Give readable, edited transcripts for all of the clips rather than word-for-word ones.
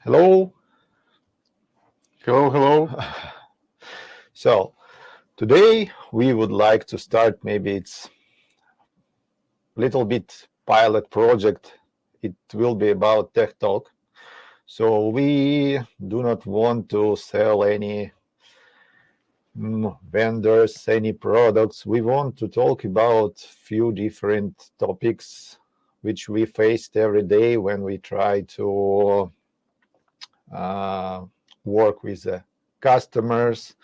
Hello. Hello, hello. So today we would like to start. Maybe it's little bit pilot project. It will be about TechTalk. So we do not want to sell any vendors, any products. We want to talk about few different topics which we faced every day when we try to uh, work with the customers,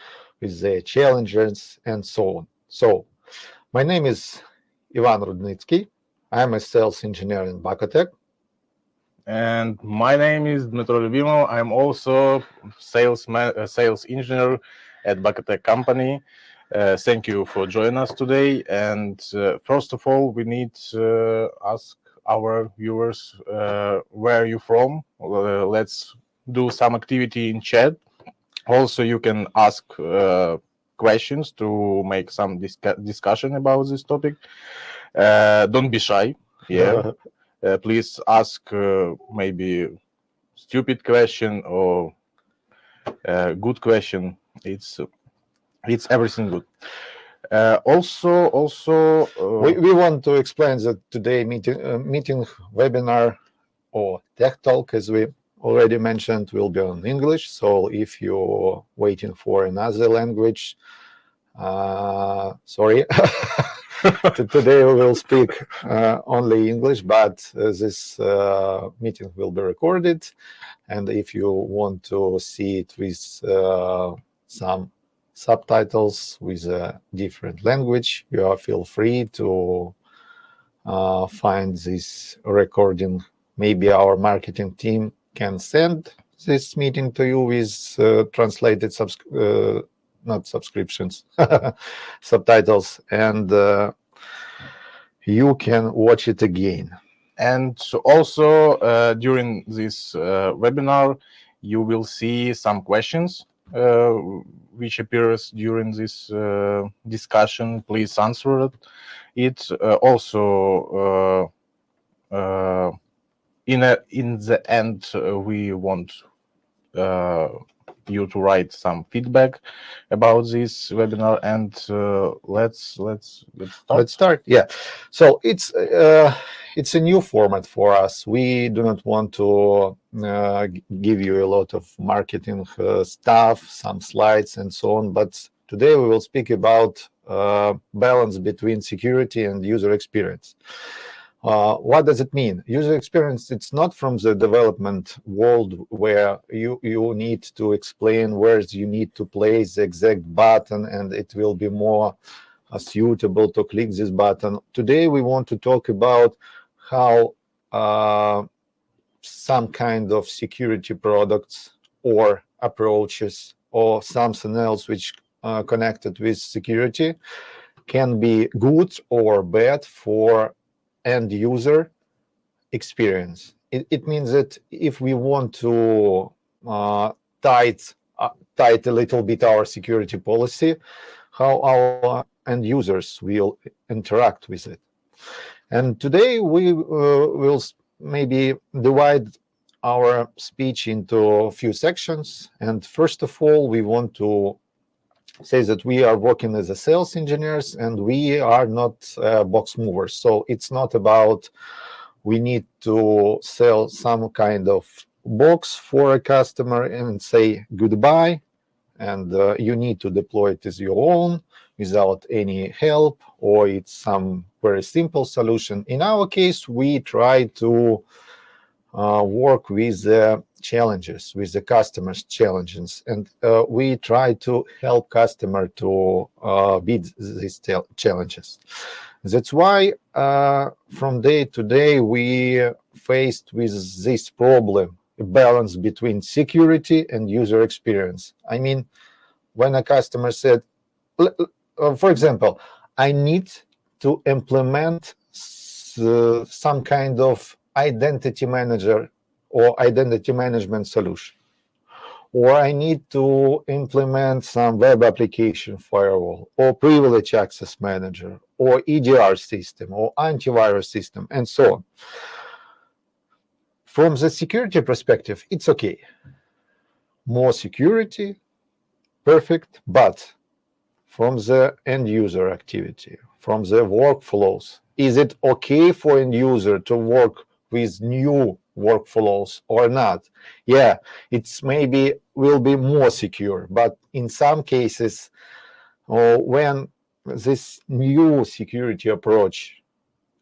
with the challengers, and so on. So, my name is Ivan Rudnitsky. I'm a sales engineer in Backend. And my name is Dmitro Любимов. I'm also sales engineer at Backend company. Thank you for joining us today. And first of all, we need to ask our viewers where are you from. Let's do some activity in chat. Also, you can ask questions to make some discussion about this topic. Don't be shy. Yeah. Please ask maybe stupid question or good question. It's everything good. Also, We want to explain that today meeting webinar or Tech Talk, as we already mentioned, will be on English. So if you're waiting for another language, sorry. Today we will speak only English, but this meeting will be recorded. And if you want to see it with some subtitles with a different language, you are feel free to find this recording. Maybe our marketing team can send this meeting to you with translated not subscriptions, subtitles, and you can watch it again. and also during this webinar, you will see some questions which appears during this discussion. Please answer it. It's also in the end we want you to write some feedback about this webinar, and let's start. Let's start. Yeah. So it's a new format for us. We do not want to give you a lot of marketing stuff, some slides, and so on. But today we will speak about balance between security and user experience. What does it mean? User experience, it's not from the development world where you need to explain where you need to place the exact button and it will be more suitable to click this button. Today we want to talk about how some kind of security products or approaches or something else which connected with security can be good or bad for end user experience. It means that if we want to tight a little bit our security policy, how our end users will interact with it. And today we will maybe divide our speech into a few sections. And first of all, we want to say that we are working as a sales engineers and we are not box movers. So it's not about we need to sell some kind of box for a customer and say goodbye, and you need to deploy it as your own without any help, or it's some very simple solution. In our case, we try to work with the challenges, with the customers' challenges, and we try to help customer to beat these challenges. That's why from day to day we faced with this problem, a balance between security and user experience. I mean, when a customer said, for example, I need to implement some kind of identity manager or identity management solution, or I need to implement some web application firewall or privilege access manager or EDR system or antivirus system and so on. from the security perspective, it's okay. More security, perfect. But from the end user activity, from the workflows, is it okay for end user to work with new workflows or not? Yeah, it's maybe will be more secure, but in some cases, when this new security approach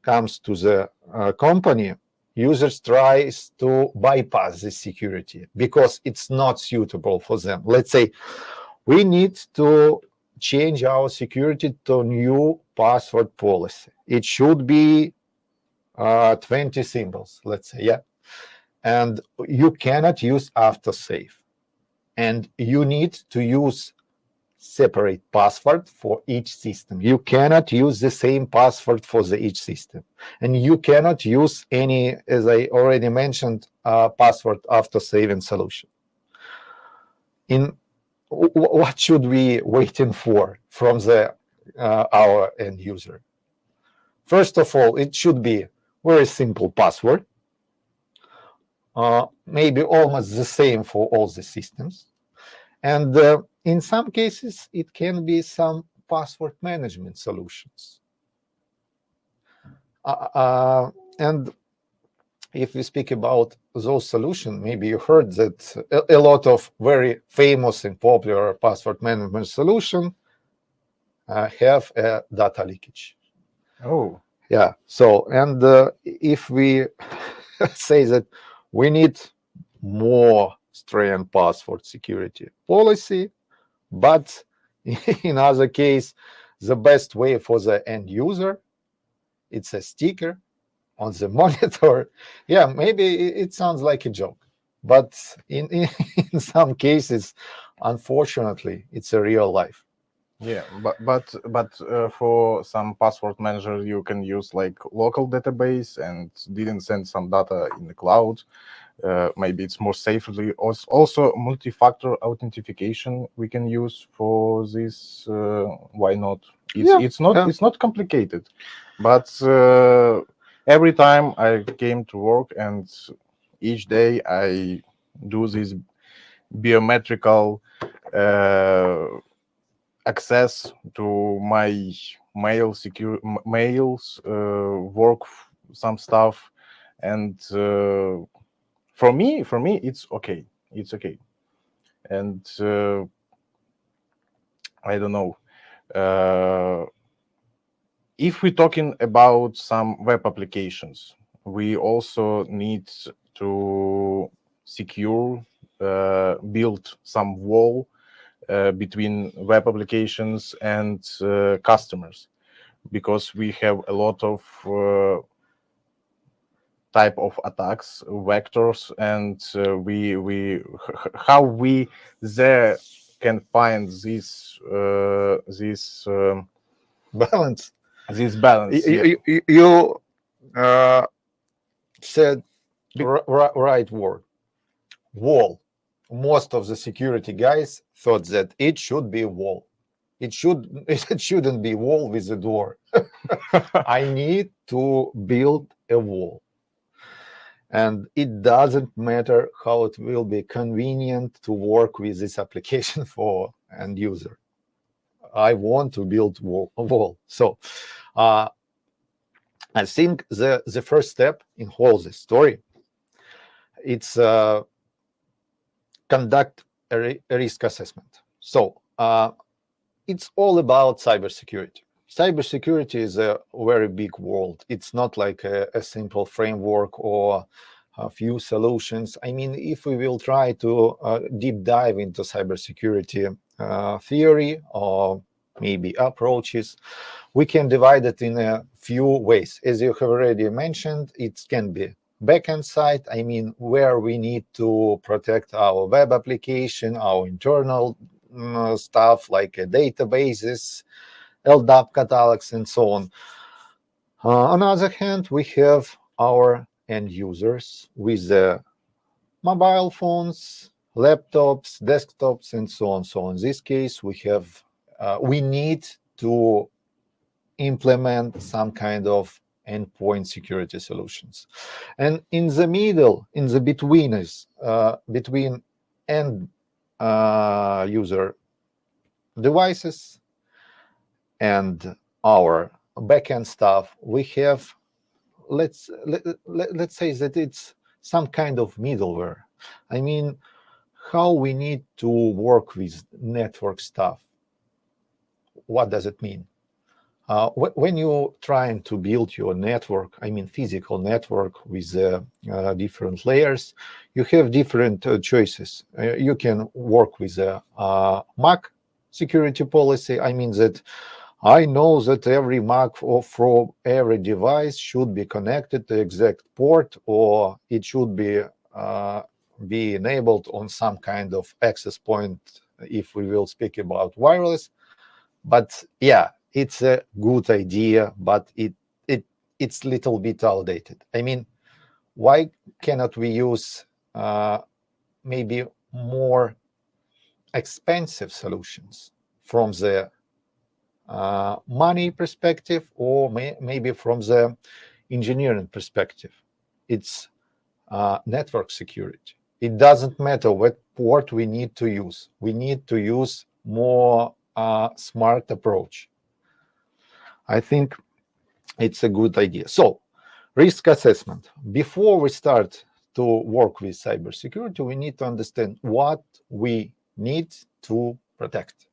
comes to the company, users tries to bypass this security because it's not suitable for them. Let's say we need to change our security to new password policy. It should be 20 symbols, let's say, yeah. And you cannot use aftersave. And you need to use separate password for each system. You cannot use the same password for each system. And you cannot use any, as I already mentioned, password after saving solution. What should we waiting for from our end user? First of all, it should be very simple password, maybe almost the same for all the systems. And in some cases, it can be some password management solutions. And if we speak about those solutions, maybe you heard that a lot of very famous and popular password management solutions have a data leakage. Oh, yeah. So, and if we say that we need more strong password security policy, but in other case, the best way for the end user, it's a sticker on the monitor. Yeah, maybe it sounds like a joke, but in some cases, unfortunately, it's a real life. yeah, but for some password manager, you can use like local database and didn't send some data in the cloud. Maybe it's more safely. Also, multi-factor authentication we can use for this. Why not? It's not complicated, but every time I came to work and each day I do this biometrical access to my mails, work some stuff, and for me it's okay. It's okay, and I don't know. If we're talking about some web applications, we also need to secure, build some wall between web applications and customers, because we have a lot of type of attacks, vectors, and how we there can find this balance. This balance. You said right word, wall. Most of the security guys thought that it should be wall. It shouldn't be wall with a door. I need to build a wall. And it doesn't matter how it will be convenient to work with this application for end user. I want to build a wall. So I think the first step in whole this story, it's conduct a risk assessment. So it's all about cybersecurity. Cybersecurity is a very big world. It's not like a simple framework or a few solutions. I mean, if we will try to deep dive into cybersecurity theory or maybe approaches, we can divide it in a few ways. As you have already mentioned, it can be backend side, I mean, where we need to protect our web application, our internal stuff like databases, LDAP catalogs, and so on. On the other hand, we have our end users with mobile phones, laptops, desktops, and so on. So in this case, we need to implement some kind of endpoint security solutions. And in the middle, in the between is between end user devices and our backend stuff, we have let's say that it's some kind of middleware. I mean, how we need to work with network stuff. What does it mean? When you're trying to build your network, I mean physical network with different layers, you have different choices. You can work with a MAC security policy. I mean that I know that every MAC from every device should be connected to exact port, or it should be enabled on some kind of access point if we will speak about wireless. But yeah, it's a good idea, but it's a little bit outdated. I mean, why cannot we use maybe more expensive solutions from the money perspective, or maybe from the engineering perspective? It's network security. It doesn't matter what port we need to use. We need to use more smart approach. I think it's a good idea. So, risk assessment. Before we start to work with cybersecurity, we need to understand what we need to protect.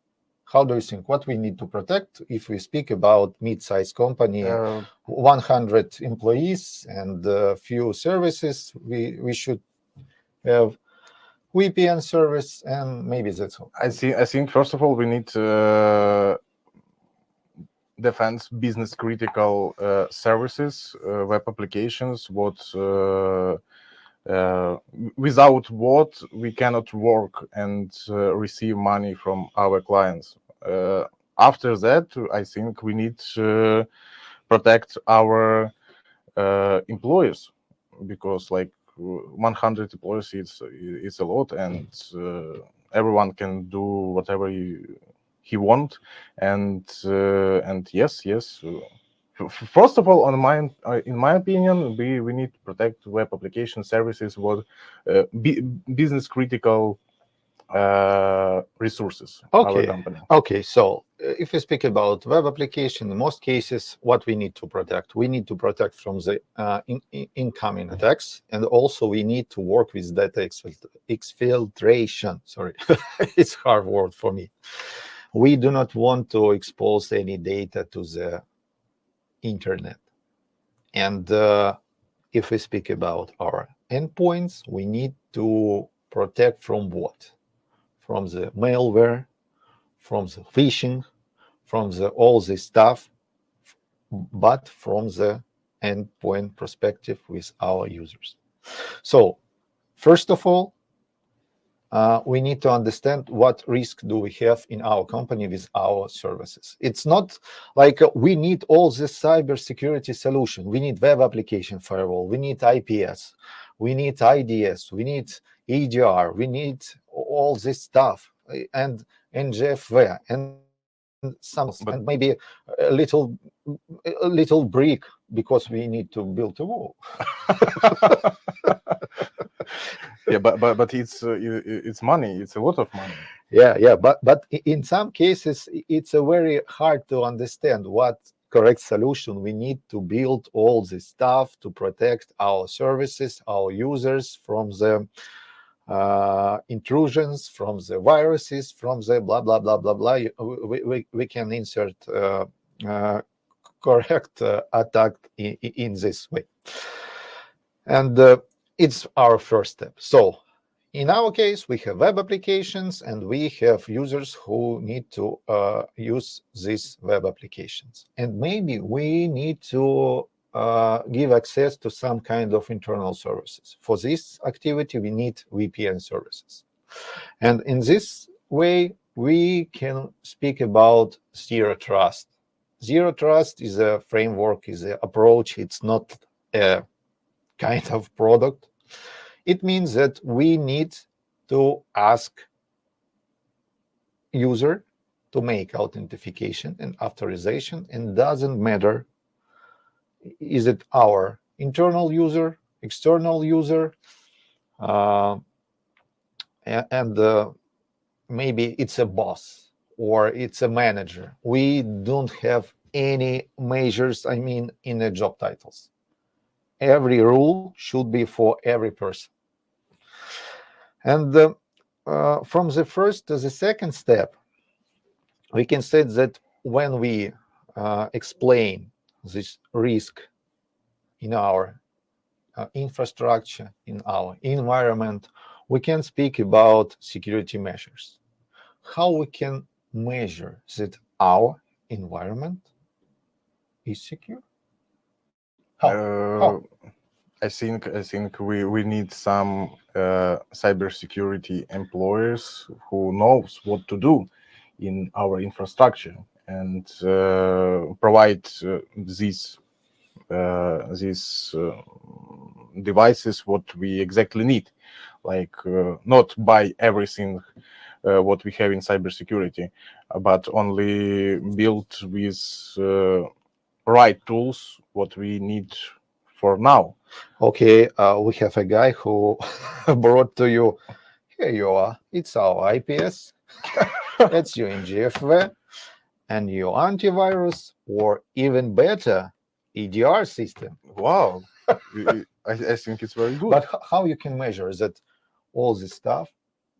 How do you think? What we need to protect if we speak about mid-sized company, 100 employees and a few services? We should have VPN service, and maybe that's all. I think first of all we need defense business critical services, web applications, without what we cannot work and receive money from our clients. After that, I think we need to protect our employees, because like 100 employees, it's a lot, and everyone can do whatever he want. And yes. First of all, in my opinion, we need to protect web application services, business critical resources. Our company. Okay. So if we speak about web application, in most cases, what we need to protect? We need to protect from the incoming attacks, and also we need to work with data exfiltration. Sorry, it's a hard word for me. We do not want to expose any data to the internet. And if we speak about our endpoints, we need to protect from what? From the malware, from the phishing, from all this stuff, but from the endpoint perspective with our users. So first of all, we need to understand what risk do we have in our company with our services. It's not like we need all this cybersecurity solution. We need web application firewall. We need IPS. We need IDS. We need EDR. We need all this stuff and NGFW and some else, and maybe a little brick because we need to build a wall. Yeah, but it's money. It's a lot of money. Yeah. But in some cases, it's a very hard to understand what correct solution we need to build all this stuff to protect our services, our users from the intrusions, from the viruses, from the blah blah blah blah blah. We can insert correct attack in this way, and it's our first step. So in our case, we have web applications and we have users who need to use these web applications. And maybe we need to give access to some kind of internal services. For this activity, we need VPN services. And in this way, we can speak about zero trust. Zero trust is a framework, is an approach. It's not a kind of product. It means that we need to ask user to make authentication and authorization, and doesn't matter Is it our internal user, external user, uh, and maybe it's a boss or it's a manager. We don't have any measures, I mean, in the job titles. Every rule should be for every person. And from the first to the second step, we can say that when we explain this risk in our infrastructure, in our environment, we can speak about security measures. How we can measure that our environment is secure? How? Uh, I think we need some cybersecurity employers who knows what to do in our infrastructure and provide these devices what we exactly need, like not buy everything what we have in cybersecurity, but only build with right tools what we need for now. Okay, we have a guy who brought to you, here you are, it's our IPS, it's your NGFW, and your antivirus, or even better, EDR system. Wow, I think it's very good. But how you can measure that all this stuff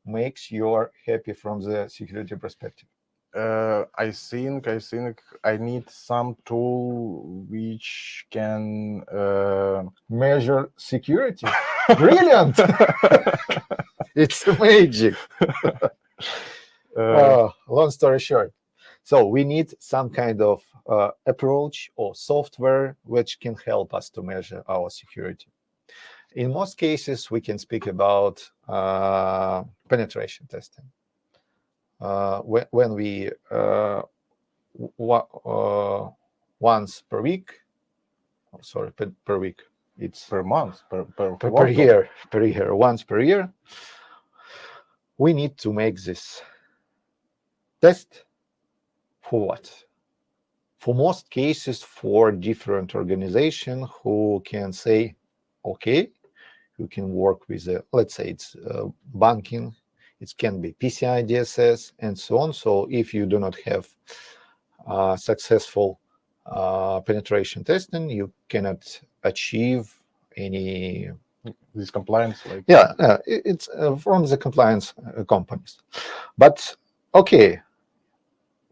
makes you happy from the security perspective? I think I need some tool which can Measure security. Brilliant! It's magic. Long story short, so we need some kind of approach or software which can help us to measure our security. In most cases, we can speak about penetration testing. When we once per week, sorry, per week, it's per month, per year, once per year, we need to make this test. For what? For most cases, for different organization who can say, okay, you can work with, let's say it's banking, it can be PCI DSS, and so on. So if you do not have successful penetration testing, you cannot achieve any this compliance. Like it's from the compliance companies. But okay,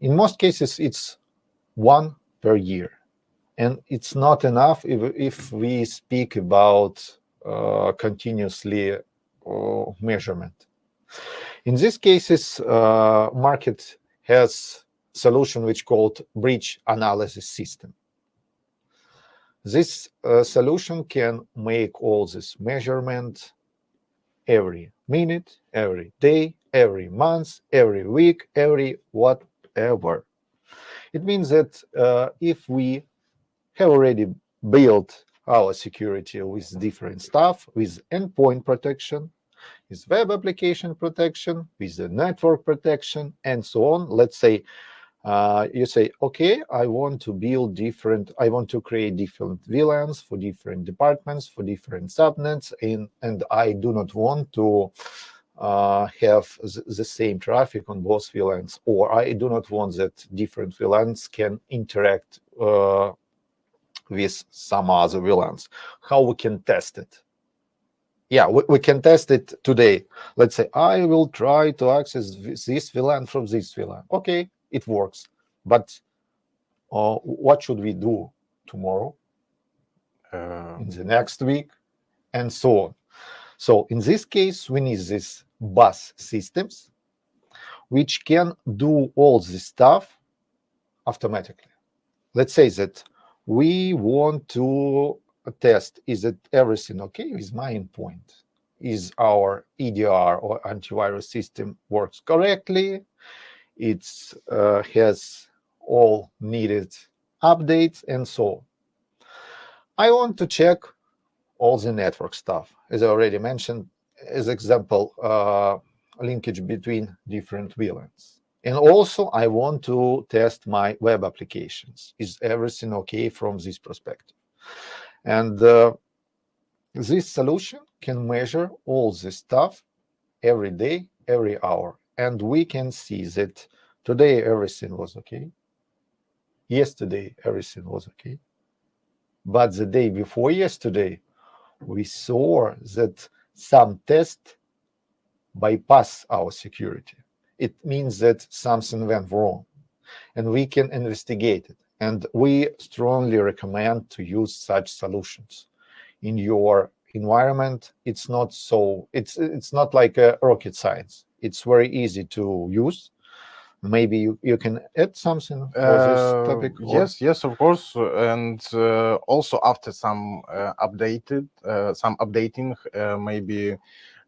in most cases, it's one per year. And it's not enough if we speak about continuously measurement. In these cases, market has solution which called breach analysis system. This solution can make all this measurement every minute, every day, every month, every week, every whatever. It means that if we have already built our security with different stuff, with endpoint protection, with web application protection, with the network protection, and so on. Let's say you say, okay, I want to create different VLANs for different departments, for different subnets, and I do not want to have the same traffic on both VLANs, or I do not want that different VLANs can interact with some other VLANs. How we can test it? Yeah, we can test it today. Let's say I will try to access this VLAN from this VLAN. Okay, it works. But what should we do tomorrow, in the next week, and so on? So in this case, we need these bus systems which can do all this stuff automatically. Let's say that we want to test, is it everything okay with my endpoint? Is our EDR or antivirus system works correctly? It has all needed updates and so on. I want to check all the network stuff. As I already mentioned, as example, linkage between different VLANs. And also, I want to test my web applications. Is everything okay from this perspective? And this solution can measure all this stuff every day, every hour. And we can see that today everything was okay. Yesterday everything was okay. But the day before yesterday, we saw that some test bypass our security. It means that something went wrong and we can investigate it. And we strongly recommend to use such solutions in your environment. It's not like a rocket science. It's very easy to use. Maybe you can add something for this topic? Yes, of course. And also after some updating, maybe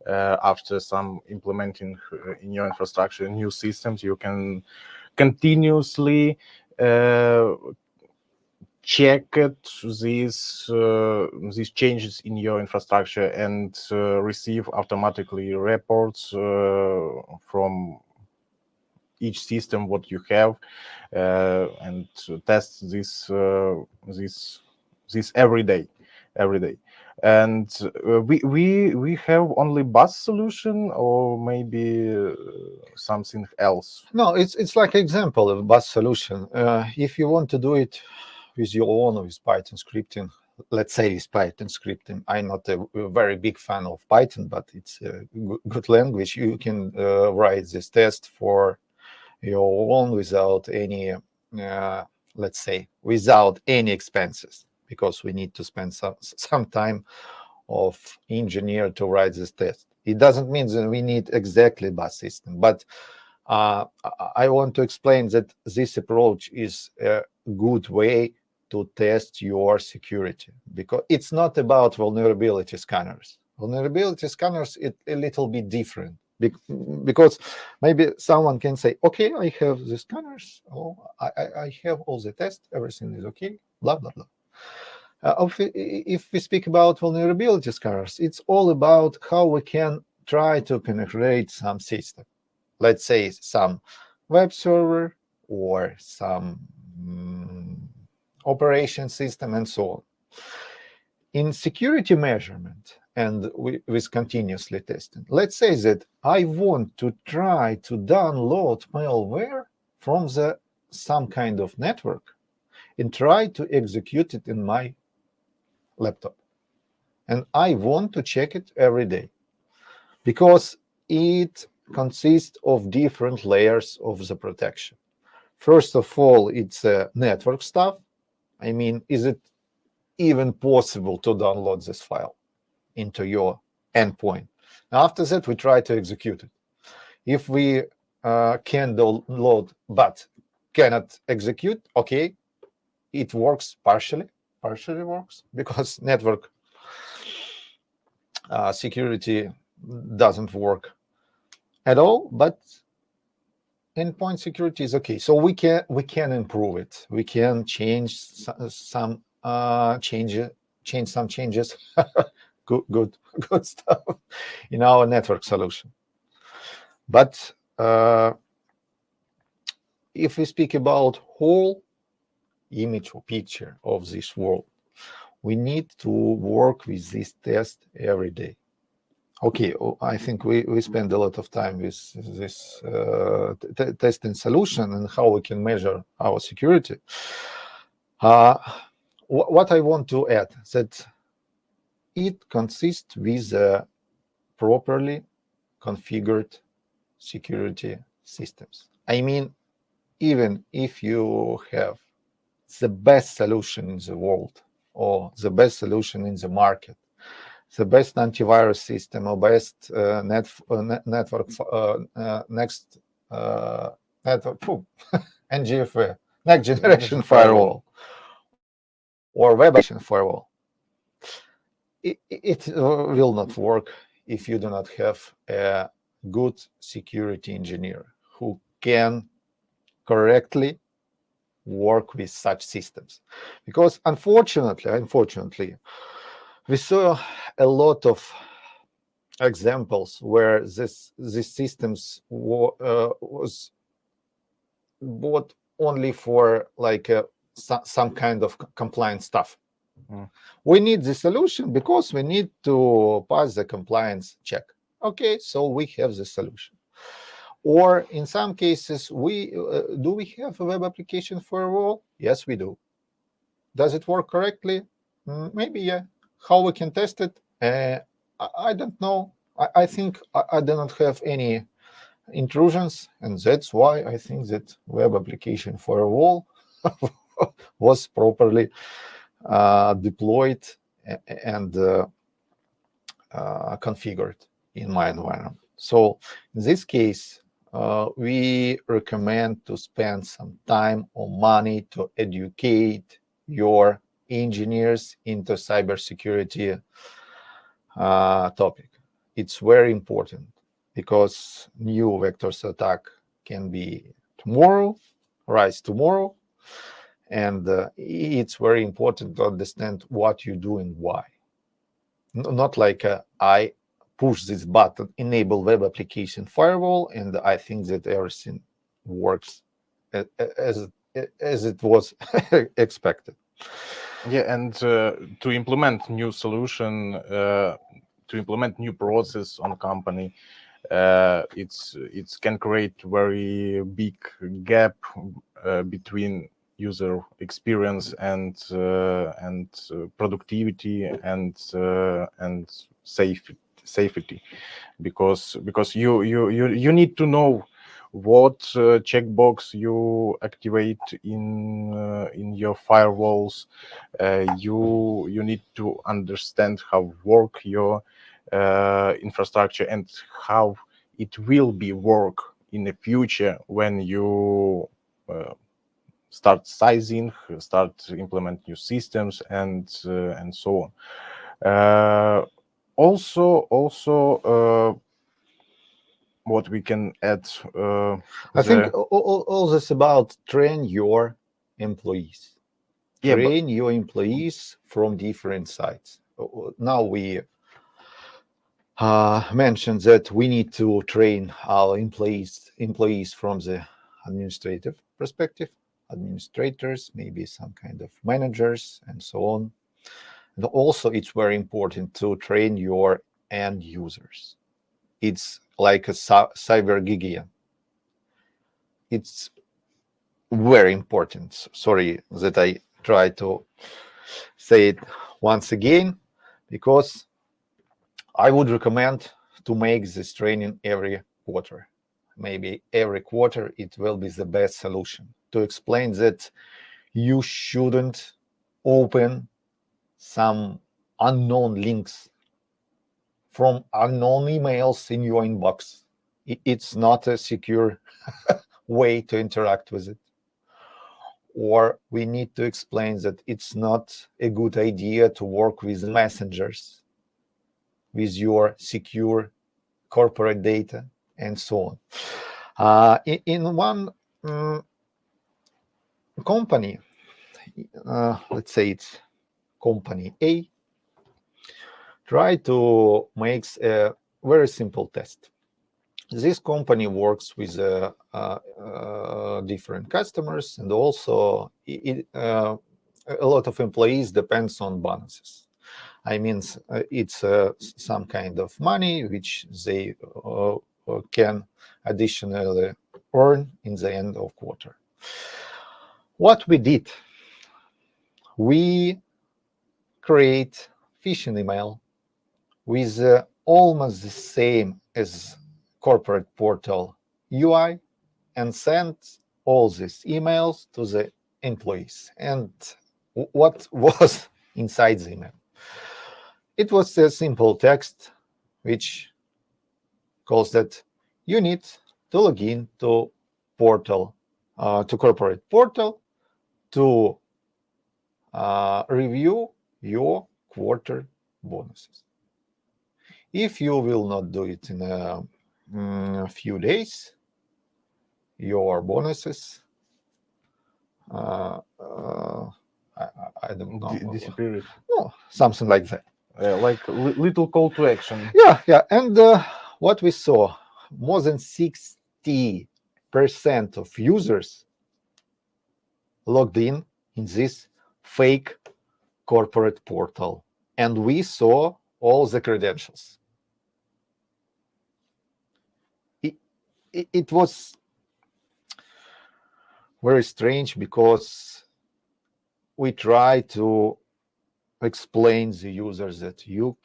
after some implementing in your infrastructure new systems, you can continuously check these changes in your infrastructure and receive automatically reports from each system what you have, and test this every day. And we have only bus solution, or maybe something else. No, it's like an example of bus solution. If you want to do it with your own, with Python scripting, let's say with Python scripting, I'm not a very big fan of Python, but it's a good language. You can write this test for your own without any, let's say, without any expenses, because we need to spend some time of engineer to write this test. It doesn't mean that we need exactly bus system, but I want to explain that this approach is a good way to test your security, because it's not about vulnerability scanners. Vulnerability scanners is a little bit different, because maybe someone can say, okay, I have the scanners, I have all the tests, everything is okay, blah, blah, blah. If we speak about vulnerability scanners, it's all about how we can try to penetrate some system. Let's say some web server or some operation system and so on. In security measurement and with continuously testing, let's say that I want to try to download malware from some kind of network and try to execute it in my laptop. And I want to check it every day, because it consists of different layers of the protection. First of all, it's network stuff. I mean, is it even possible to download this file into your endpoint? After that, we try to execute it. If we can download but cannot execute, okay, it works partially works, because network security doesn't work at all, but endpoint security is okay. So we can improve it. We can change some changes. good stuff in our network solution. But if we speak about whole image or picture of this world, we need to work with this test every day. Okay, I think we spend a lot of time with this testing solution and how we can measure our security. What I want to add, that it consists with properly configured security systems. I mean, even if you have the best solution in the world or the best solution in the market, the best antivirus system or best network NGFW, next generation firewall, or web application firewall, it will not work if you do not have a good security engineer who can correctly work with such systems. Because unfortunately, we saw a lot of examples where these systems was bought only for like some kind of compliance stuff. Mm. We need the solution because we need to pass the compliance check. Okay, so we have the solution. Or in some cases, do we have a web application firewall? Yes, we do. Does it work correctly? Maybe, yeah. How we can test it? I don't know. I think I do not have any intrusions, and that's why I think that web application firewall was properly deployed and configured in my environment. So in this case, we recommend to spend some time or money to educate your engineers into cybersecurity topic. It's very important because new vectors attack can be tomorrow, rise tomorrow, and it's very important to understand what you do and why. Not like I push this button, enable web application firewall, and I think that everything works as it was expected. Yeah, and to implement new solution, to implement new process on company, it can create very big gap between user experience and productivity and safety, because you need to know what checkbox you activate in your firewalls. You need to understand how work your infrastructure and how it will be work in the future when you start sizing, start implement new systems, and so on. Also, what we can add. I think all this about train your employees. Yeah, but Train your employees from different sites. Now we mentioned that we need to train our employees from the administrative perspective, administrators, maybe some kind of managers, and so on. And also, it's very important to train your end users. It's like a cyber giga. It's very important. Sorry that I try to say it once again, because I would recommend to make this training every quarter. Maybe every quarter it will be the best solution to explain that you shouldn't open some unknown links from unknown emails in your inbox. It's not a secure way to interact with it. Or we need to explain that it's not a good idea to work with messengers, with your secure corporate data, and so on. In one company, let's say it's company A, try to make a very simple test. This company works with different customers, and also a lot of employees depends on bonuses. I mean, it's some kind of money which they can additionally earn in the end of quarter. What we did, we create phishing email with almost the same as corporate portal UI and send all these emails to the employees. And what was inside the email? It was a simple text which calls that you need to log in to portal, to corporate portal to review your quarter bonuses. If you will not do it in a few days, your bonuses, I don't know, disappeared. no, something like that. Like little call to action. Yeah. And what we saw, more than 60% of users logged in this fake corporate portal, and we saw all the credentials. It was very strange because we try to explain the users that you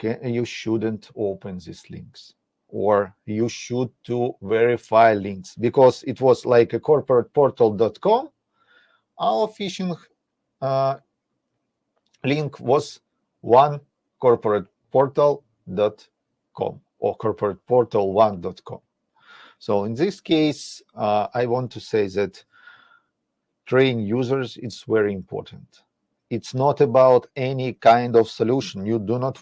shouldn't open these links, or you should to verify links, because it was like a corporateportal.com. Our phishing link was one corporateportal.com or corporateportal1.com. So in this case, I want to say that train users is very important. It's not about any kind of solution. You do not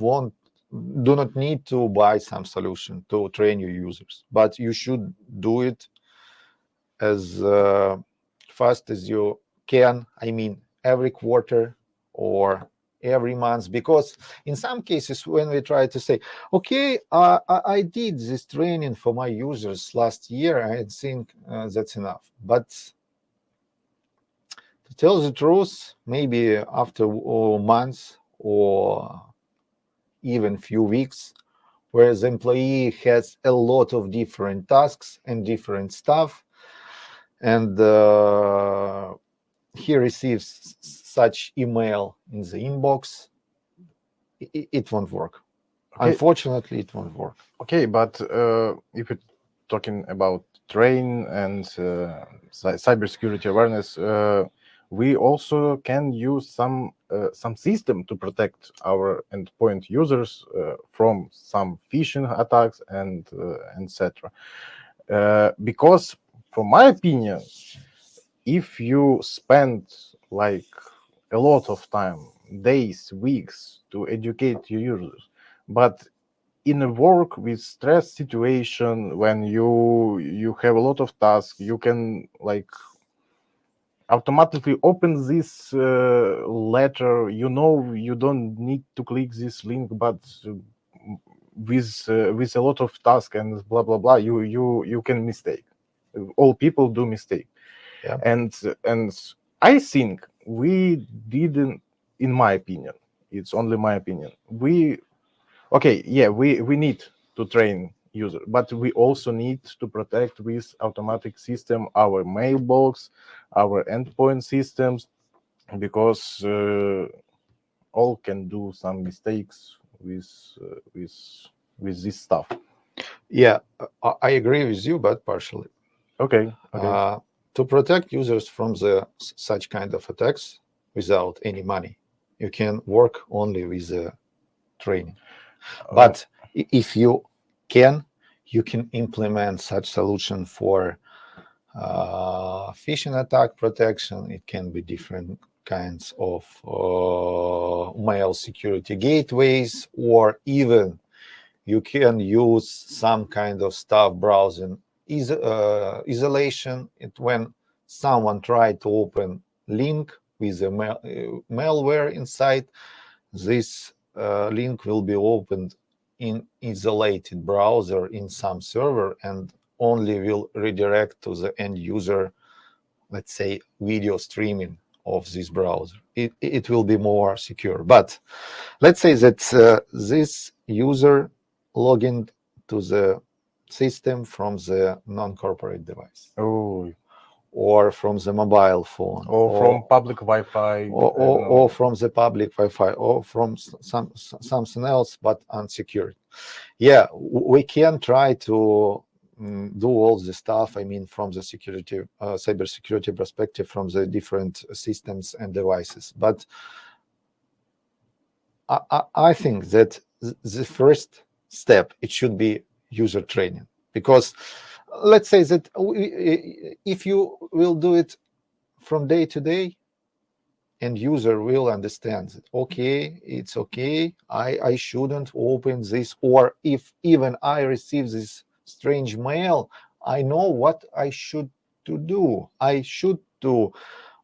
need to buy some solution to train your users, but you should do it as fast as you can. I mean, every quarter or every month, because in some cases when we try to say, okay, I did this training for my users last year, I think that's enough. But to tell the truth, maybe after months or even few weeks, where the employee has a lot of different tasks and different stuff, and he receives such email in the inbox, it won't work. Okay. Unfortunately, it won't work. Okay, but if you're talking about train and cybersecurity awareness, we also can use some system to protect our endpoint users from some phishing attacks and etc. Because, from my opinion, if you spend like a lot of time, days, weeks to educate your users, but in a work with stress situation, when you have a lot of tasks, you can like automatically open this letter. You don't need to click this link, but with a lot of tasks and blah blah blah, you can mistake. All people do mistake. Yeah. And I think we didn't, in my opinion, it's only my opinion, we need to train user, but we also need to protect with automatic system our mailbox, our endpoint systems, because all can do some mistakes with this stuff. Yeah, I agree with you, but partially. Okay. To protect users from such kind of attacks without any money, you can work only with the training. But if you can implement such solution for phishing attack protection. It can be different kinds of mail security gateways, or even you can use some kind of stuff browsing isolation. When someone tried to open link with a malware inside, this link will be opened in isolated browser in some server and only will redirect to the end user, let's say, video streaming of this browser. It will be more secure. But let's say that this user logged to the system from the non-corporate device. Oh. Or from the mobile phone, or from public Wi-Fi, or from the public Wi-Fi, or from something else, but unsecured. Yeah, we can try to do all the stuff. I mean, from the security, cybersecurity perspective, from the different systems and devices. But I think that the first step, it should be user training, because let's say that if you will do it from day to day, and user will understand that, okay, it's okay, I shouldn't open this, or if even I receive this strange mail, I know what I should to do. I should to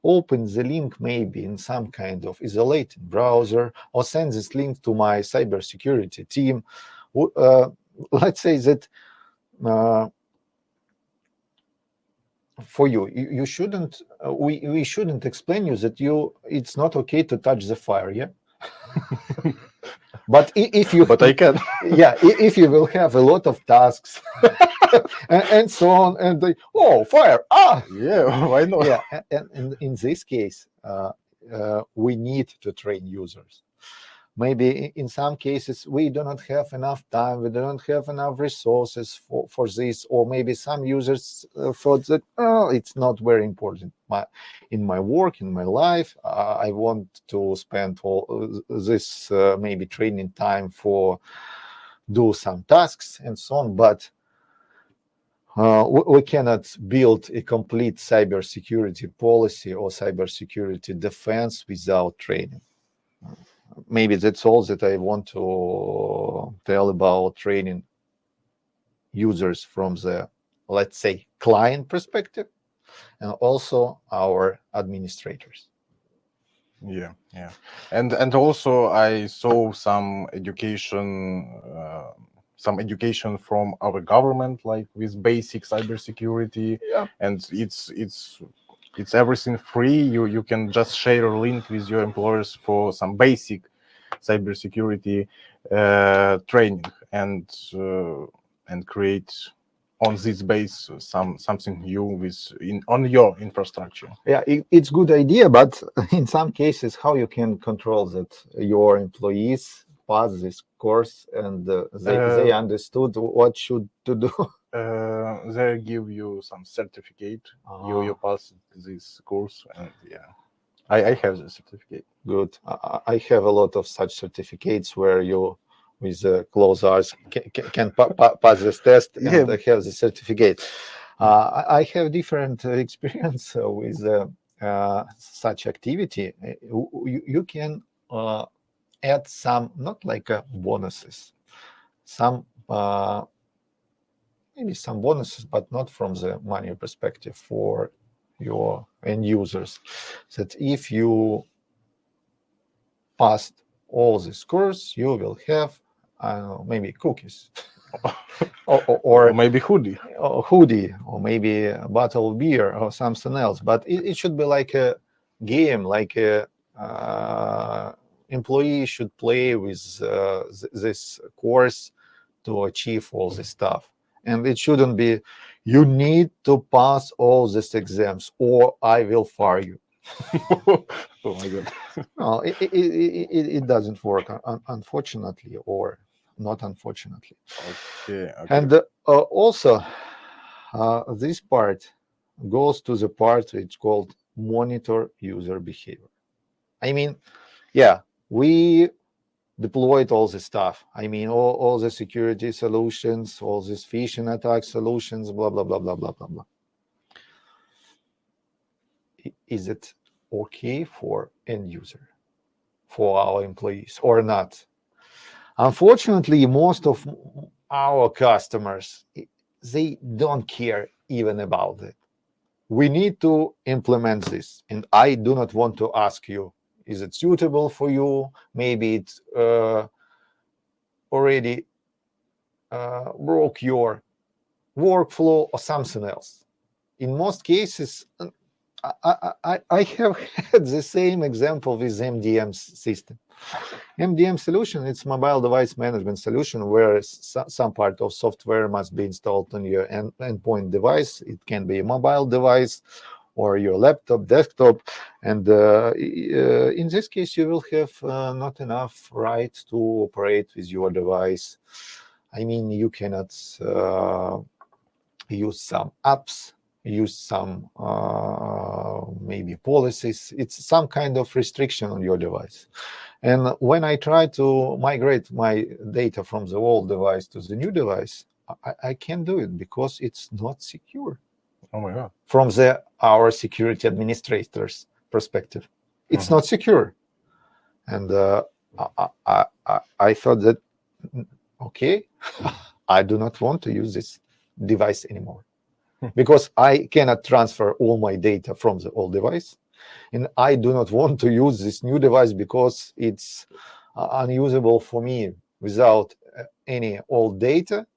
open the link maybe in some kind of isolated browser, or send this link to my cybersecurity team. Let's say that for you shouldn't we shouldn't explain you that it's not okay to touch the fire. Yeah. But if you, But I can. yeah, if you will have a lot of tasks and so on, and fire, Yeah, why not? yeah, and in this case, we need to train users. Maybe in some cases we do not have enough time, we don't have enough resources for this, or maybe some users thought that it's not very important in my work, in my life. I want to spend all this maybe training time for do some tasks and so on, but we cannot build a complete cybersecurity policy or cybersecurity defense without training. Maybe that's all that I want to tell about training users from the, let's say, client perspective, and also our administrators. Yeah, and also I saw some education from our government, like with basic cybersecurity. Yeah. And it's everything free. You can just share a link with your employers for some basic cybersecurity training, and create on this base something new on your infrastructure. Yeah, it's good idea, but in some cases, how you can control that your employees pass this course and they understood what should to do. They give you some certificate. You pass this course, and yeah, I have the certificate. Good. I have a lot of such certificates where you, with closed eyes, can pass this test and have the certificate. I have different experience with such activity. You can add some, not like bonuses, some maybe some bonuses, but not from the money perspective for your end users. That if you passed all this course, you will have, I don't know, maybe cookies, or maybe hoodie, or maybe a bottle of beer or something else. But it should be like a game, like a employee should play with this course to achieve all this stuff. And it shouldn't be, you need to pass all these exams or I will fire you. Oh my god. No, it doesn't work, unfortunately, or not unfortunately. Okay. And also, this part goes to the part it's called monitor user behavior. I mean, yeah, we deployed all this stuff. I mean, all the security solutions, all these phishing attack solutions, blah, blah, blah, blah, blah, blah, blah. Is it okay for end user, for our employees or not? Unfortunately, most of our customers, they don't care even about it. We need to implement this. And I do not want to ask you, is it suitable for you? Maybe it's already broke your workflow or something else. In most cases, I have had the same example with MDM system. MDM solution, it's mobile device management solution where some part of software must be installed on your endpoint device. It can be a mobile device or your laptop, desktop. And in this case, you will have not enough rights to operate with your device. I mean, you cannot use some apps, use some maybe policies. It's some kind of restriction on your device. And when I try to migrate my data from the old device to the new device, I can't do it because it's not secure. Oh my god! From our security administrators' perspective, it's not secure. And I thought that, okay, I do not want to use this device anymore because I cannot transfer all my data from the old device. And I do not want to use this new device because it's unusable for me without any old data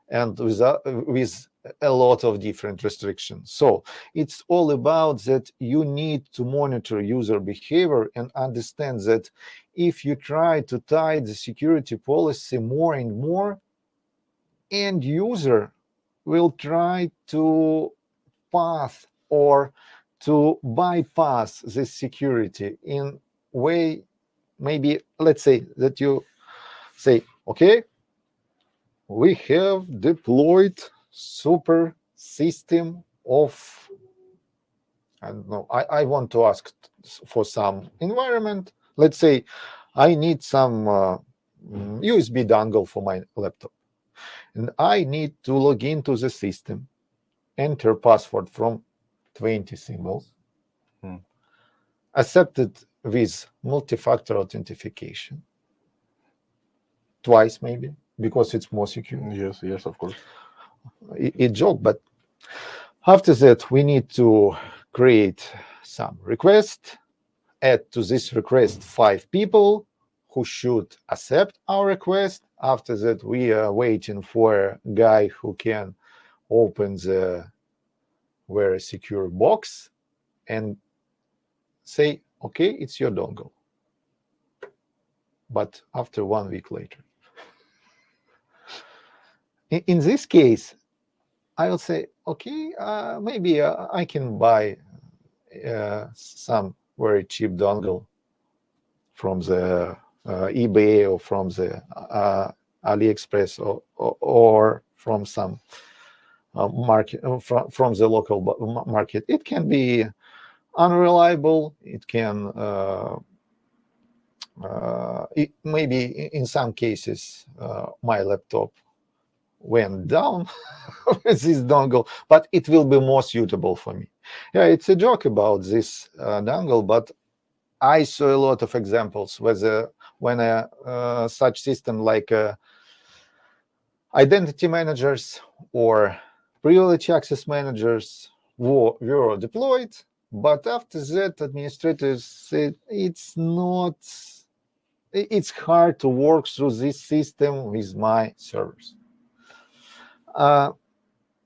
and with a lot of different restrictions. So it's all about that you need to monitor user behavior and understand that if you try to tie the security policy more and more, end user will try to path or to bypass this security in way, maybe let's say that you say, okay, we have deployed super system of, I don't know, I want to ask for some environment. Let's say I need some USB dongle for my laptop. And I need to log into the system, enter password from 20 symbols, accept it with multi-factor authentication, twice maybe, because it's more secure. Yes, of course. It joke, but after that, we need to create some request, add to this request 5 people who should accept our request. After that, we are waiting for a guy who can open the very secure box and say, okay, it's your dongle. But after 1 week later. In this case, I will say, okay, maybe I can buy some very cheap dongle from the eBay or from the AliExpress or from some market, from the local market. It can be unreliable. It can maybe in some cases my laptop went down with this dongle, but it will be more suitable for me. Yeah, it's a joke about this dongle, but I saw a lot of examples when a such system like identity managers or privilege access managers were deployed, but after that, administrators said it's hard to work through this system with my servers.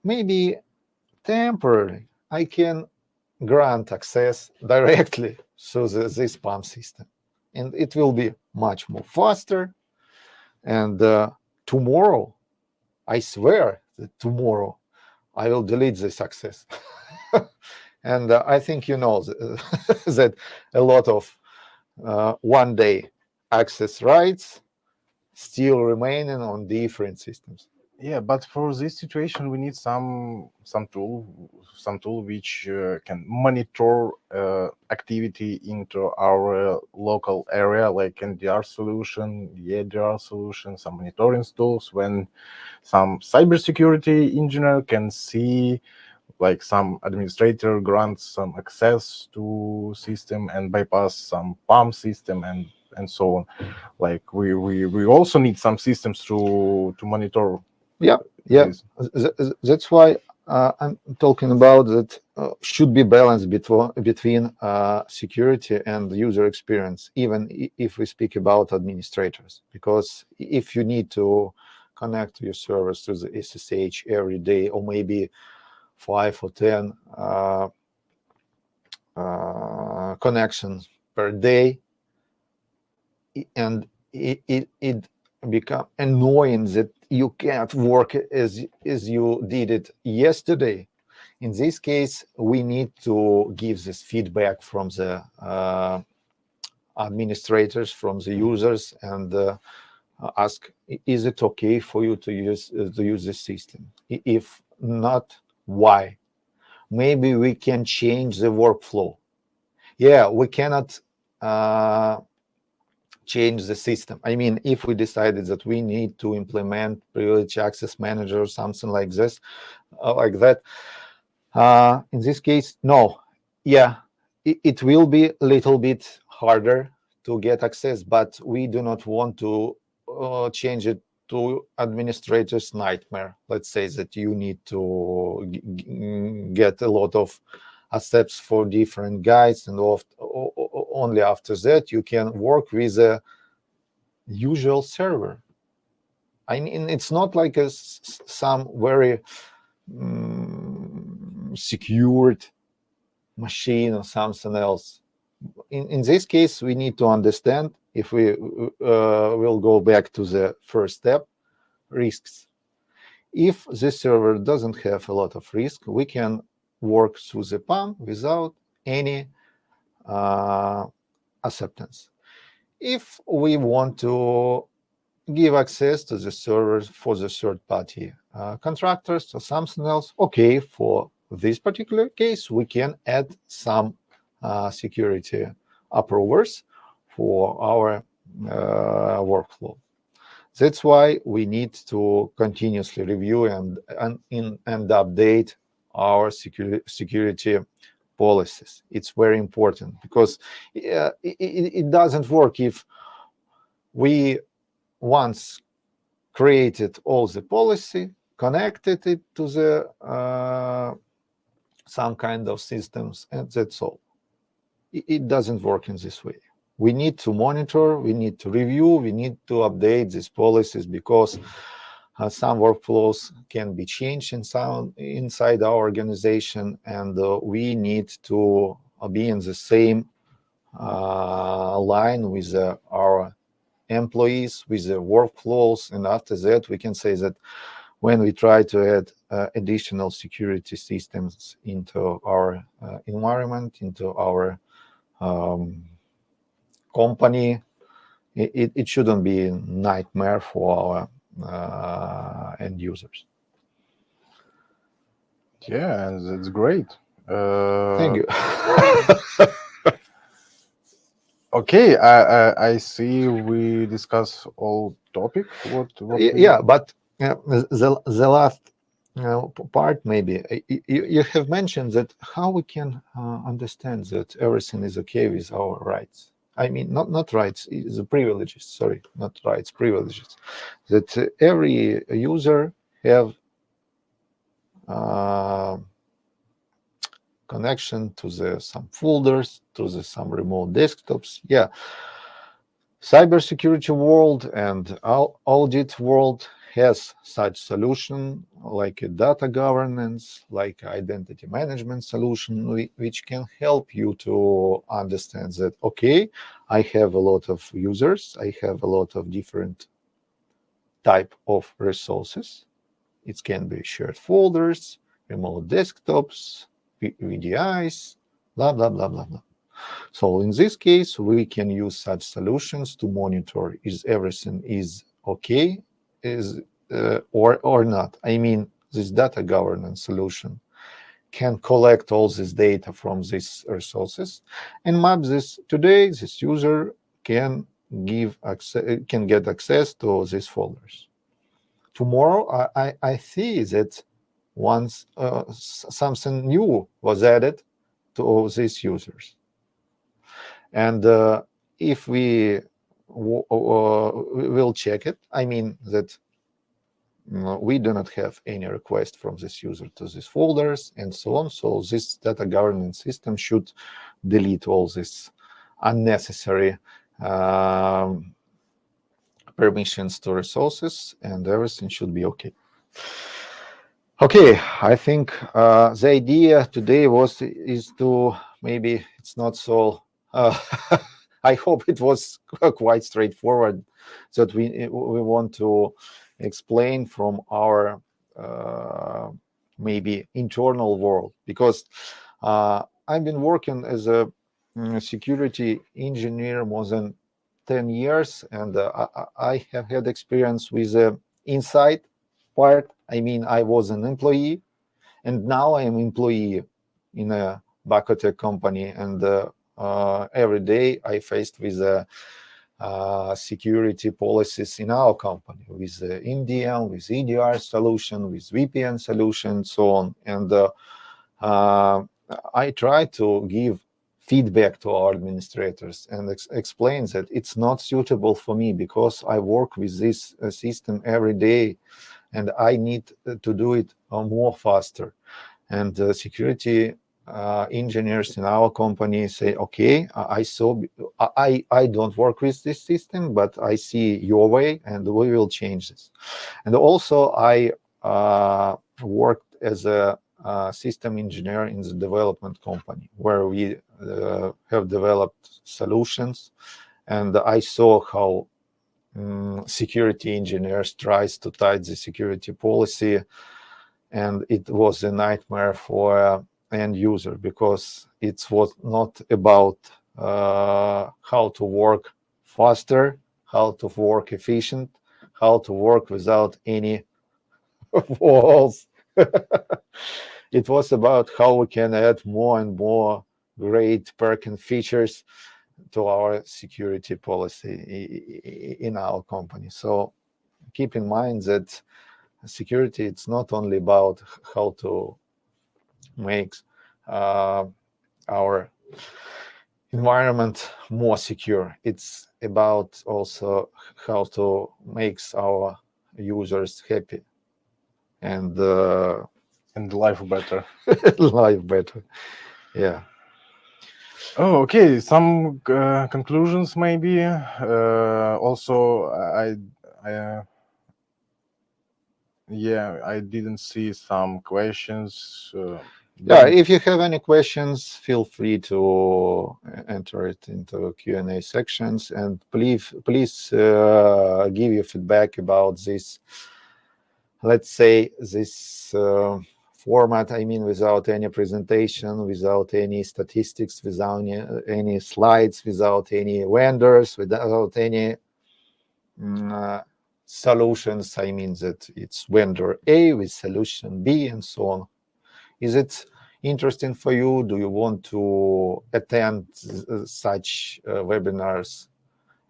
Maybe temporarily, I can grant access directly through this PAM system, and it will be much more faster. And tomorrow, I swear that tomorrow, I will delete this access. And I think you know that a lot of one-day access rights still remaining on different systems. Yeah, but for this situation, we need some tool which can monitor activity into our local area, like NDR solution, EDR solution, some monitoring tools. When some cybersecurity engineer can see, like some administrator grants some access to system and bypass some PAM system and so on. Like we also need some systems to monitor. Yeah. That's why I'm talking about that should be balanced between security and user experience, even if we speak about administrators. Because if you need to connect your servers to the SSH every day, or maybe 5 or 10 connections per day, and it become annoying that you can't work as you did it yesterday. In this case, we need to give this feedback from the administrators, from the users, and ask, is it okay for you to use this system? If not, why? Maybe we can change the workflow. Yeah, we cannot change the system. I mean, if we decided that we need to implement privilege access manager or something like this, like that, in this case, no. Yeah, it will be a little bit harder to get access, but we do not want to change it to administrator's nightmare. Let's say that you need to get a lot of accepts for different guides, and only after that you can work with a usual server. I mean, it's not like some very secured machine or something else. In this case, we need to understand, if we will go back to the first step, risks. If the server doesn't have a lot of risk, we can work through the PAM without any acceptance. If we want to give access to the servers for the third-party contractors or something else, okay, for this particular case, we can add some security approvers for our workflow. That's why we need to continuously review and update our security policies. It's very important, because it doesn't work if we once created all the policy, connected it to the some kind of systems, and that's all. It doesn't work in this way. We need to monitor, we need to review, we need to update these policies, because some workflows can be changed inside our organization, and we need to be in the same line with our employees, with the workflows. And after that, we can say that when we try to add additional security systems into our environment, into our company, it shouldn't be a nightmare for our end users. Yeah, and that's great. Thank you. Okay, I see we discuss all topic. What Yeah, but the last part, maybe you have mentioned that how we can understand that everything is okay with our rights. I mean, not rights, the privileges. Sorry, not rights, privileges. That every user have connection to some folders, to some remote desktops. Yeah, cybersecurity world and audit world has such solution, like a data governance, like identity management solution, which can help you to understand that, okay, I have a lot of users, I have a lot of different type of resources. It can be shared folders, remote desktops, VDIs, blah, blah, blah, blah, blah. So in this case, we can use such solutions to monitor is everything is okay, or not. I mean, this data governance solution can collect all this data from these resources and map this. Today, this user can get access to these folders. Tomorrow, I see that once something new was added to these users. And if we will check it, I mean that we do not have any request from this user to these folders and so on. So this data governance system should delete all this unnecessary permissions to resources, and everything should be okay. Okay, I think the idea today is to, maybe it's not so I hope it was quite straightforward, that we want to explain from our maybe internal world, because I've been working as a security engineer more than 10 years, and I have had experience with the inside part. I mean, I was an employee, and now I am employee in a Backend company, and every day I faced with security policies in our company, with MDM, with EDR solution, with VPN solution, so on. And I try to give feedback to our administrators and explain that it's not suitable for me, because I work with this system every day, and I need to do it more faster. And security engineers in our company say, okay, I don't work with this system, but I see your way, and we will change this. And also I worked as a system engineer in the development company, where we have developed solutions, and I saw how security engineers tries to tight the security policy, and it was a nightmare for end user, because it was not about how to work faster, how to work efficient, how to work without any walls. It was about how we can add more and more great perk and features to our security policy in our company. So keep in mind that security, it's not only about how to make our environment more secure. It's about also how to make our users happy and life better. life better. Yeah. Oh, okay. Some conclusions, maybe. Also, I didn't see some questions. Yeah, if you have any questions, feel free to enter it into Q&A sections, and please give your feedback about this. Let's say this format. I mean, without any presentation, without any statistics, without any slides, without any vendors, without any solutions. I mean that it's vendor A with solution B and so on. Is it interesting for you? Do you want to attend such webinars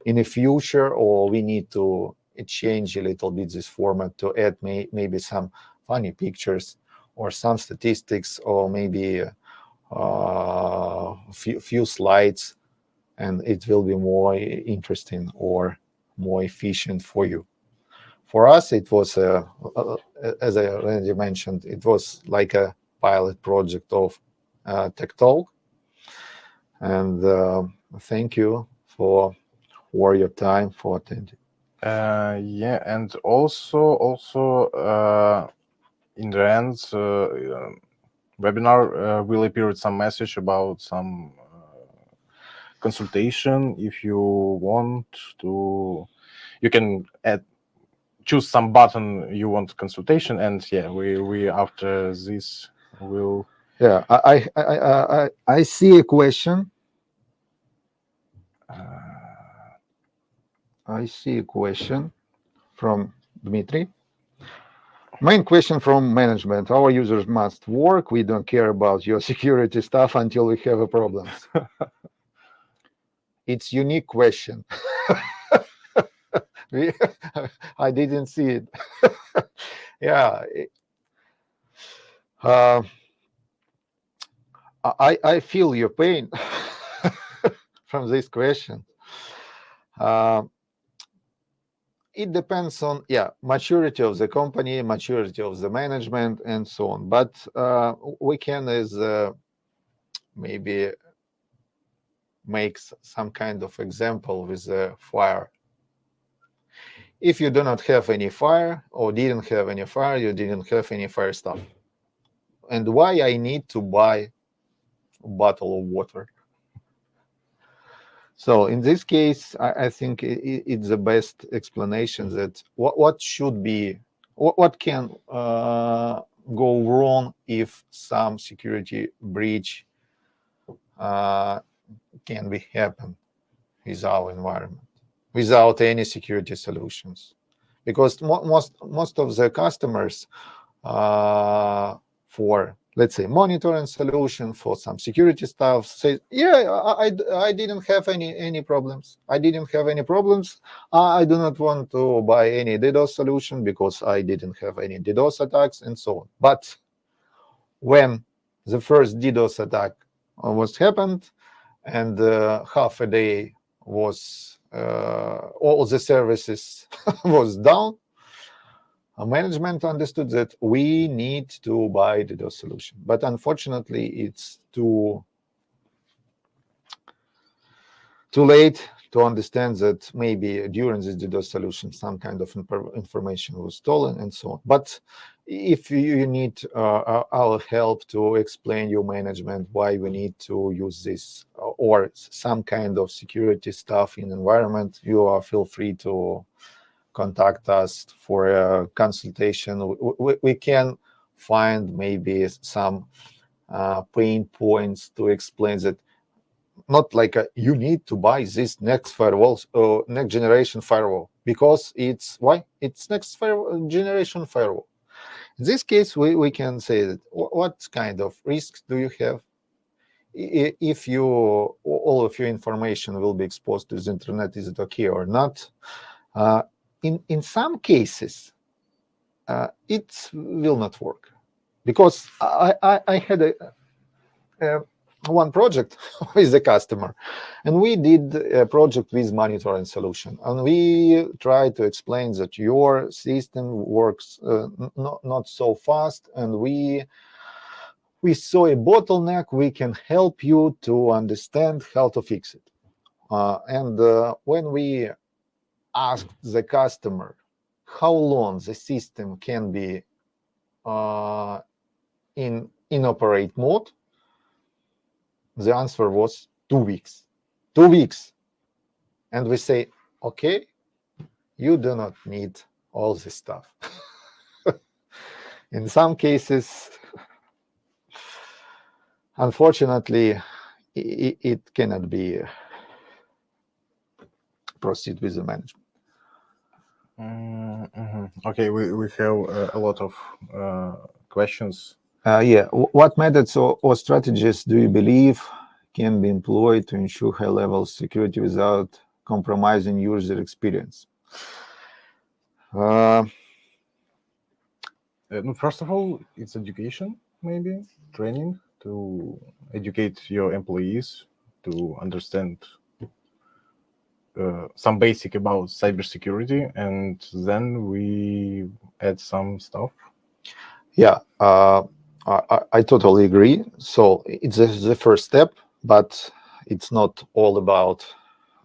in the future, or we need to change a little bit this format to add maybe some funny pictures or some statistics, or maybe few slides, and it will be more interesting or more efficient for you? For us, it was, as I already mentioned, it was like a pilot project of TechTalk. And thank you for your time, for attending. Yeah, and also in the end, webinar will appear with some message about some consultation. If you want to, you can choose some button you want consultation, and yeah, we after this will. Yeah, I see a question. I see a question from Dmitry. Main question from management: our users must work. We don't care about your security stuff until we have a problems. It's unique question. I didn't see it. Yeah. I feel your pain from this question. It depends on, maturity of the company, maturity of the management, and so on. But we can maybe make some kind of example with a fire. If you do not have any fire, or didn't have any fire, you didn't have any fire stuff. And why I need to buy a bottle of water? So in this case, I think it's the best explanation that what should be, what can go wrong if some security breach can be happen with our environment without any security solutions. Because most of the customers for, let's say, monitoring solution, for some security stuff, say, I didn't have any problems. I didn't have any problems. I do not want to buy any DDoS solution because I didn't have any DDoS attacks and so on. But when the first DDoS attack was happened, and half a day was all the services was down, management understood that we need to buy the DDoS solution. But unfortunately, it's too late to understand that maybe during this DDoS solution, some kind of information was stolen and so on. But if you need our help to explain your management why we need to use this or some kind of security stuff in environment, you are feel free to contact us for a consultation. We can find maybe some pain points to explain that. Not like you need to buy this next firewall, next generation firewall, because it's why it's next generation firewall. In this case, we can say that what kind of risks do you have if all of your information will be exposed to the internet? Is it okay or not? In some cases, it will not work, because I had a one project with the customer, and we did a project with monitoring solution, and we tried to explain that your system works not so fast, and we saw a bottleneck. We can help you to understand how to fix it. And when we asked the customer how long the system can be in operate mode, the answer was 2 weeks. 2 weeks. And we say, okay, you do not need all this stuff. In some cases, unfortunately, it cannot be proceed with the management. Okay, we have a lot of questions. Yeah, what methods or strategies do you believe can be employed to ensure high-level security without compromising user experience? First of all, it's education, maybe training to educate your employees to understand some basic about cybersecurity, and then we add some stuff. Yeah, I totally agree. So it's the first step, but it's not all about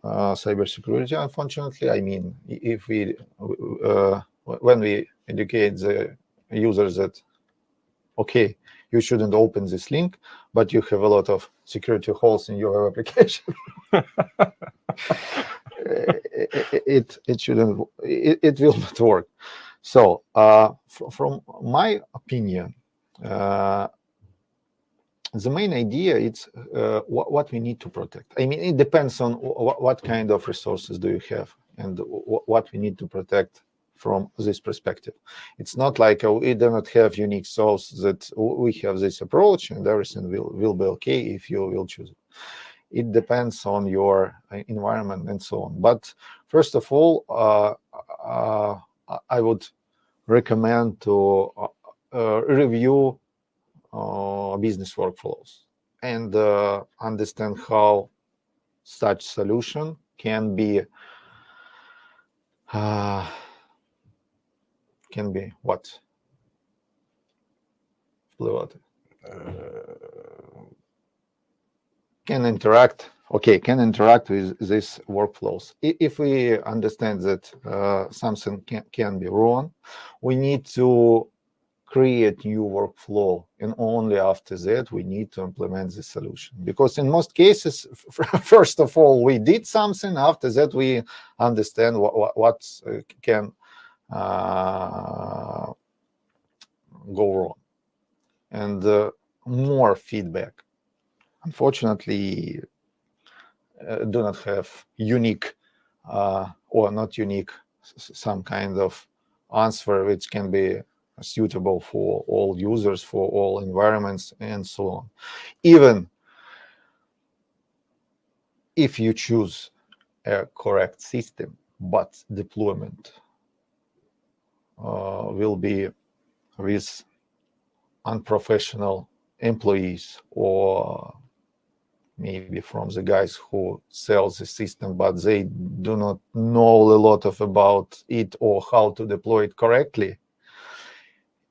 cybersecurity, unfortunately. I mean, if we when we educate the users that, okay, you shouldn't open this link, but you have a lot of security holes in your application. It shouldn't. It will not work. So, from my opinion, the main idea is what we need to protect. I mean, it depends on what kind of resources do you have and what we need to protect from this perspective. It's not like we do not have unique source that we have this approach and everything will be okay if you will choose it. It depends on your environment and so on. But first of all, I would recommend to review business workflows and understand how such solution can be what? Can interact with these workflows. If we understand that something can be wrong, we need to create new workflow, and only after that we need to implement the solution. Because in most cases, first of all, we did something. After that, we understand what can go wrong, and more feedback. Unfortunately, do not have unique or not unique some kind of answer which can be suitable for all users, for all environments, and so on. Even if you choose a correct system, but deployment will be with unprofessional employees, or maybe from the guys who sell the system, but they do not know a lot about it or how to deploy it correctly,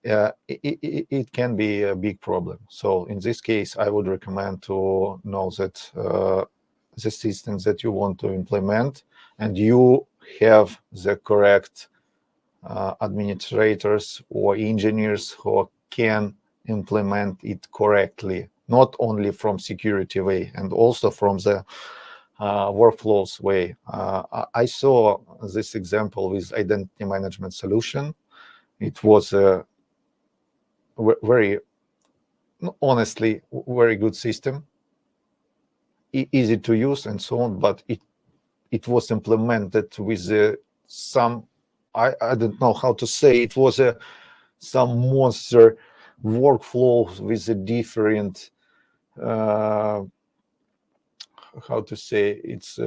it can be a big problem. So in this case, I would recommend to know that the systems that you want to implement, and you have the correct administrators or engineers who can implement it correctly, not only from security way and also from the workflows way. I saw this example with identity management solution. It was a very, honestly, very good system, easy to use and so on, but it was implemented with some, I don't know how to say, it was some monster workflows with a different, how to say, it's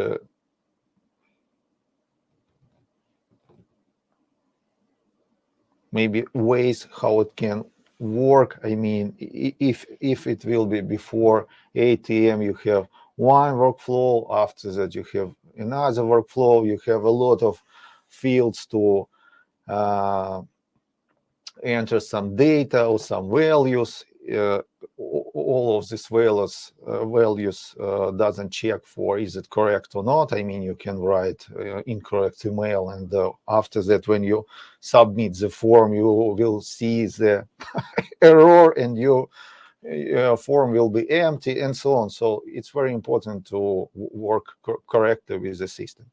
maybe ways how it can work. I mean, if it will be before 8 a.m., you have one workflow. After that, you have another workflow. You have a lot of fields to enter some data or some values. All of these values doesn't check for is it correct or not. I mean, you can write incorrect email, and after that, when you submit the form, you will see the error, and your form will be empty, and so on. So it's very important to work correctly with the system.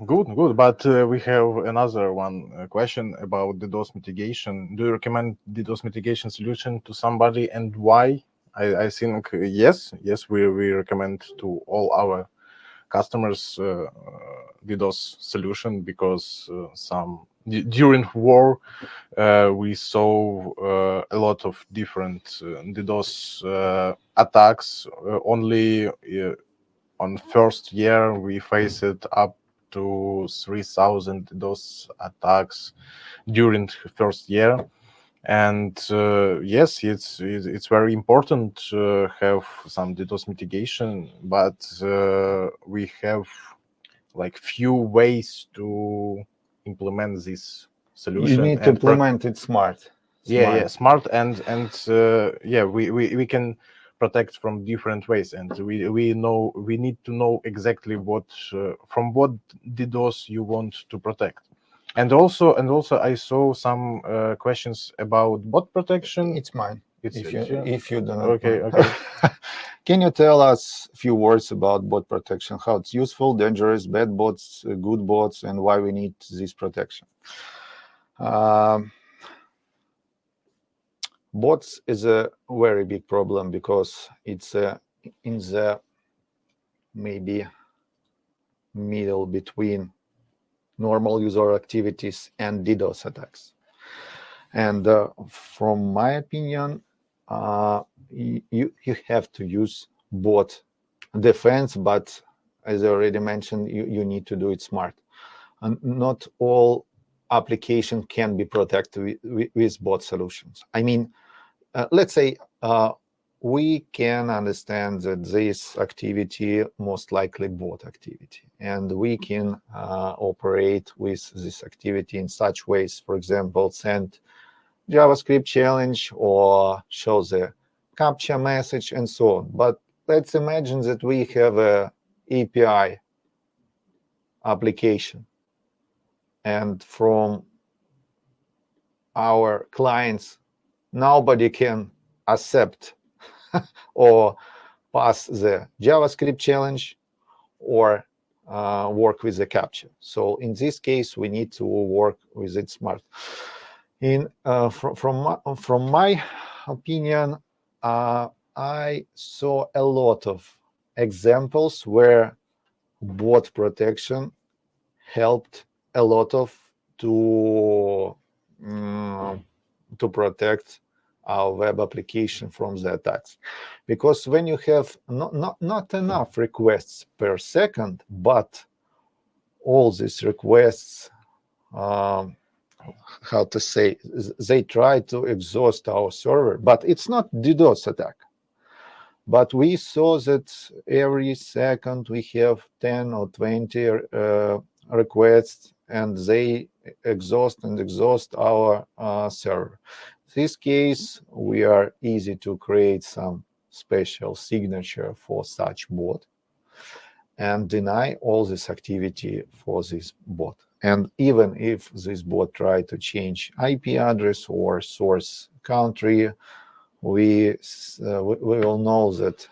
Good. But we have another one question about DDoS mitigation. Do you recommend DDoS mitigation solution to somebody, and why? I think yes, we recommend to all our customers DDoS solution, because during war we saw a lot of different DDoS attacks. Only on first year we faced up to 3,000 DDoS attacks during first year, and yes, it's very important to have some DDoS mitigation, but we have like few ways to implement this solution. You need to implement it smart. Smart, and we can protect from different ways, and we need to know exactly what from what DDoS you want to protect. And also I saw some questions about bot protection. It's mine. It's If you don't know. Okay. Can you tell us a few words about bot protection? How it's useful, dangerous, bad bots, good bots, and why we need this protection? Bots is a very big problem because it's in the maybe middle between normal user activities and DDoS attacks. And from my opinion, you have to use bot defense, but as I already mentioned, you need to do it smart. And not all application can be protected with bot solutions. I mean, let's say we can understand that this activity most likely bot activity, and we can operate with this activity in such ways, for example, send JavaScript challenge or show the captcha message and so on. But let's imagine that we have a API application, and from our clients, nobody can accept or pass the JavaScript challenge or work with the captcha. So in this case, we need to work with it smart. From my opinion, I saw a lot of examples where bot protection helped a lot of to protect our web application from the attacks. Because when you have not enough requests per second, but all these requests, how to say, they try to exhaust our server, but it's not DDoS attack. But we saw that every second we have 10 or 20 requests, and they exhaust our server. In this case, we are easy to create some special signature for such bot and deny all this activity for this bot. And even if this bot try to change IP address or source country, we will know that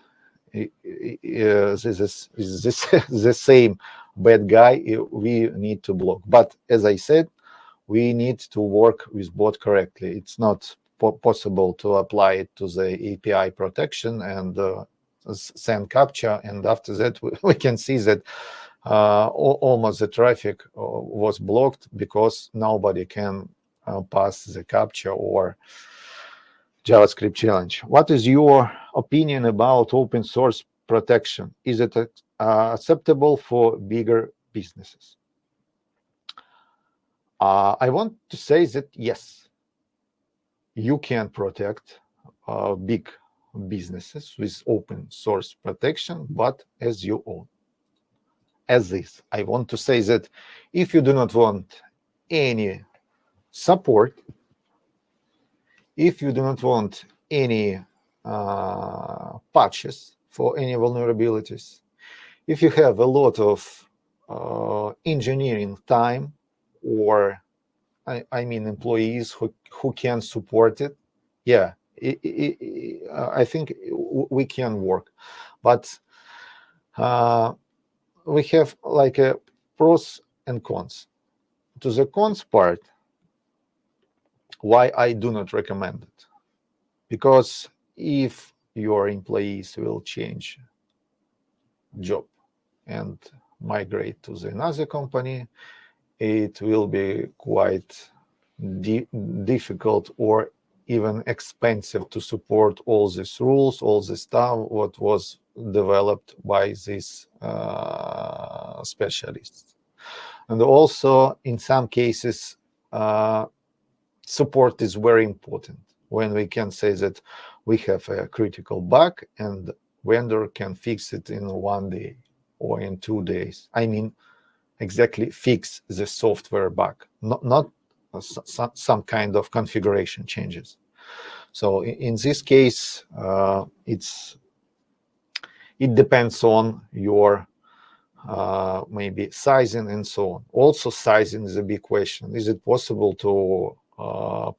this is this the same bad guy we need to block. But as I said, we need to work with bot correctly. It's not possible to apply it to the API protection and send captcha, and after that we can see that almost the traffic was blocked because nobody can pass the captcha or JavaScript challenge. What is your opinion about open source protection? Is it acceptable for bigger businesses? I want to say that yes, you can protect big businesses with open source protection, but as you own. As this, I want to say that if you do not want any support, if you do not want any patches for any vulnerabilities, if you have a lot of engineering time, or I mean employees who can support it, yeah, I think we can work. But we have like a pros and cons. To the cons part, why I do not recommend it? Because if your employees will change job and migrate to the another company, it will be quite difficult or even expensive to support all these rules, all the stuff what was developed by these specialists. And also, in some cases, support is very important when we can say that we have a critical bug and vendor can fix it in 1 day or in 2 days. I mean, exactly fix the software bug, not some kind of configuration changes. So in this case, it depends on your maybe sizing and so on. Also, sizing is a big question. Is it possible to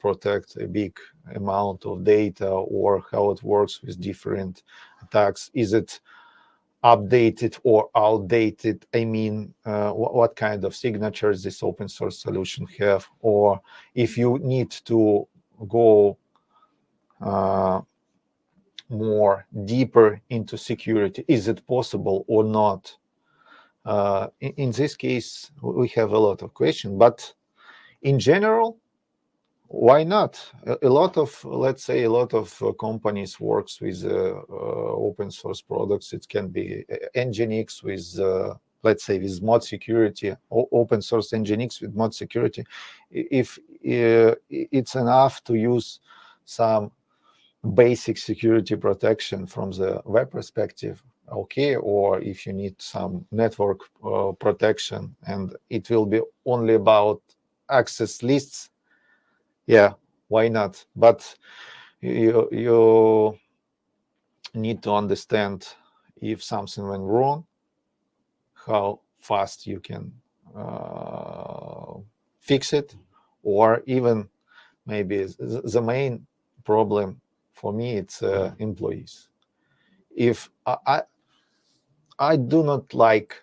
protect a big amount of data, or how it works with different attacks? Is it updated or outdated? I mean, what kind of signatures this open source solution have? Or if you need to go more deeper into security, is it possible or not? In this case, we have a lot of questions, but in general, why not? A lot of, let's say, a lot of companies works with open source products. It can be Nginx with, let's say, with mod security, open source Nginx with mod security. If it's enough to use some basic security protection from the web perspective, okay, or if you need some network protection and it will be only about access lists, yeah, why not? But you need to understand if something went wrong, how fast you can fix it, or even maybe the main problem for me, it's employees. If I do not like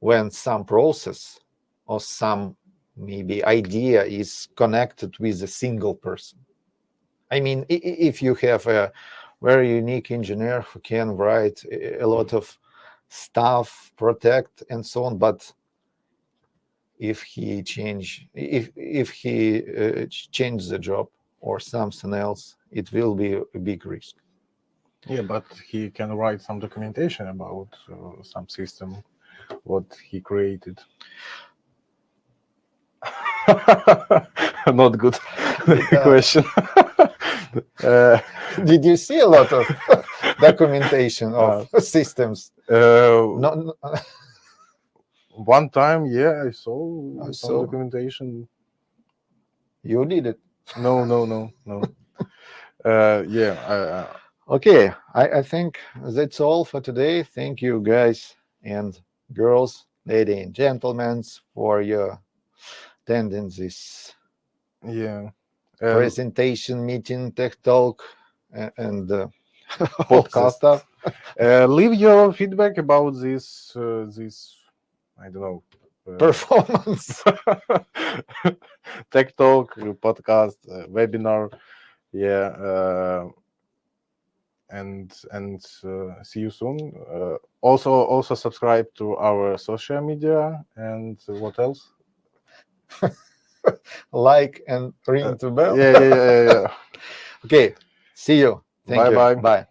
when some process or some maybe idea is connected with a single person. I mean, if you have a very unique engineer who can write a lot of stuff, protect and so on, but if he change the job or something else, it will be a big risk. Yeah, but he can write some documentation about some system, what he created. Not good question. Did you see a lot of documentation of systems? No, one time, yeah, I saw some documentation. You did it? No. Yeah. Okay, I think that's all for today. Thank you, guys and girls, ladies and gentlemen, for your attending this Yeah. presentation, meeting, tech talk, and all Podcast. the stuff. Leave your feedback about this. This I don't know. Performance. Tech Talk podcast webinar. Yeah. And see you soon. Also subscribe to our social media, and what else? Like and ring the bell. Yeah. Okay. See you. Thank you. Bye-bye. Bye.